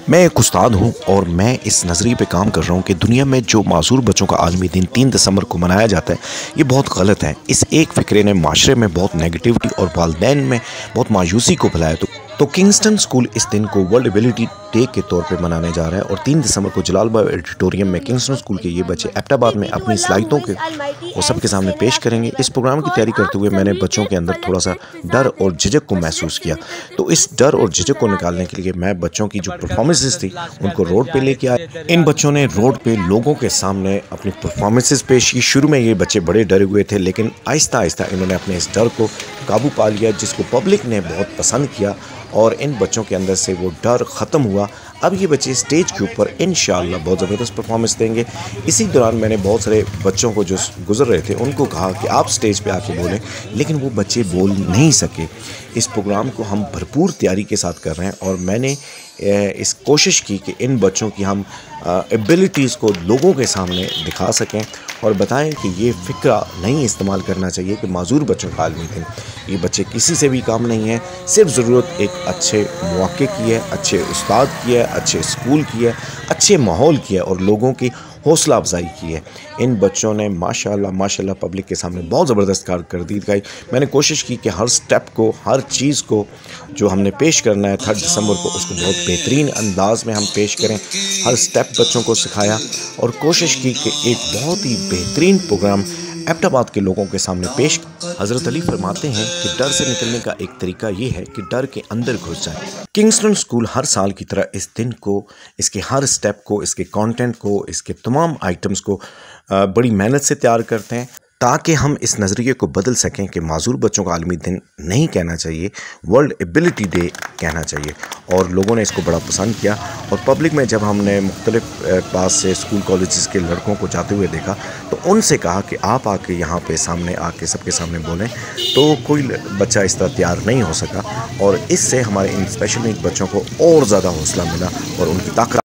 मैं एक उस्ताद हूँ और मैं इस नज़रिए पे काम कर रहा हूँ कि दुनिया में जो मासूर बच्चों का आलमी दिन 3 दिसंबर को मनाया जाता है, ये बहुत गलत है। इस एक फ़िक्रे ने माशरे में बहुत नेगेटिविटी और वालिदैन में बहुत मायूसी को फैलाया। तो किंगस्टन स्कूल इस दिन को वर्ल्ड एबिलिटी डे के तौर पे मनाने जा रहा है और 3 दिसंबर को जलालबाग ऑडिटोरियम में किंगस्टन स्कूल के ये बच्चे एबटाबाद में अपनी सलाहियतों के वो सबके सामने पेश करेंगे। इस प्रोग्राम की तैयारी करते हुए मैंने बच्चों के अंदर थोड़ा सा डर और झिझक को महसूस किया। तो इस डर और झिझक को निकालने के लिए मैं बच्चों की जो परफॉर्मेंसेस थी उनको रोड पे लेके आया। इन बच्चों ने रोड पे लोगों के सामने अपनी परफॉर्मेंसेस पेश की। शुरू में ये बच्चे बड़े डरे हुए थे, लेकिन आहिस्ता आहिस्ता इन्होंने अपने इस डर को काबू पा लिया, जिसको पब्लिक ने बहुत पसंद किया और इन बच्चों के अंदर से वो डर ख़त्म हुआ। अब ये बच्चे स्टेज के ऊपर इंशाअल्लाह बहुत ज़बरदस्त परफॉर्मेंस देंगे। इसी दौरान मैंने बहुत सारे बच्चों को जो गुजर रहे थे उनको कहा कि आप स्टेज पे आके बोलें, लेकिन वो बच्चे बोल नहीं सके। इस प्रोग्राम को हम भरपूर तैयारी के साथ कर रहे हैं और मैंने इस कोशिश की कि इन बच्चों की हम एबिलिटीज़ को लोगों के सामने दिखा सकें और बताएं कि ये फ़िक्रा नहीं इस्तेमाल करना चाहिए कि माजूर बच्चों का आलमी दिन। ये बच्चे किसी से भी काम नहीं है, सिर्फ ज़रूरत एक अच्छे मौके की है, अच्छे उस्ताद की है, अच्छे स्कूल की है, अच्छे माहौल की है और लोगों की हौसला अफजाई की है। इन बच्चों ने माशाल्लाह पब्लिक के सामने बहुत ज़बरदस्त कारकर्दगी दिखाई। मैंने कोशिश की कि हर स्टेप को, हर चीज़ को जो हमने पेश करना है 3 दिसंबर को, उसको बहुत बेहतरीन अंदाज में हम पेश करें। हर स्टेप बच्चों को सिखाया और कोशिश की कि एक बहुत ही बेहतरीन प्रोग्राम एबटाबाद के लोगों के सामने पेश। हज़रत अली फरमाते हैं कि डर से निकलने का एक तरीका ये है कि डर के अंदर घुस जाए। किंगस्टन स्कूल हर साल की तरह इस दिन को, इसके हर स्टेप को, इसके कंटेंट को, इसके तमाम आइटम्स को बड़ी मेहनत से तैयार करते हैं ताकि हम इस नज़रिए को बदल सकें कि माजूर बच्चों का आलमी दिन नहीं कहना चाहिए, वर्ल्ड एबिलिटी डे कहना चाहिए। और लोगों ने इसको बड़ा पसंद किया और पब्लिक में जब हमने मुख्तलिफ पास से स्कूल कॉलेजेस के लड़कों को जाते हुए देखा तो उनसे कहा कि आप आके यहाँ पे सामने आके सबके सामने बोलें, तो कोई बच्चा इस तरह तैयार नहीं हो सका और इससे हमारे इन स्पेशल नीड बच्चों को और ज़्यादा हौसला मिला और उनकी ताकत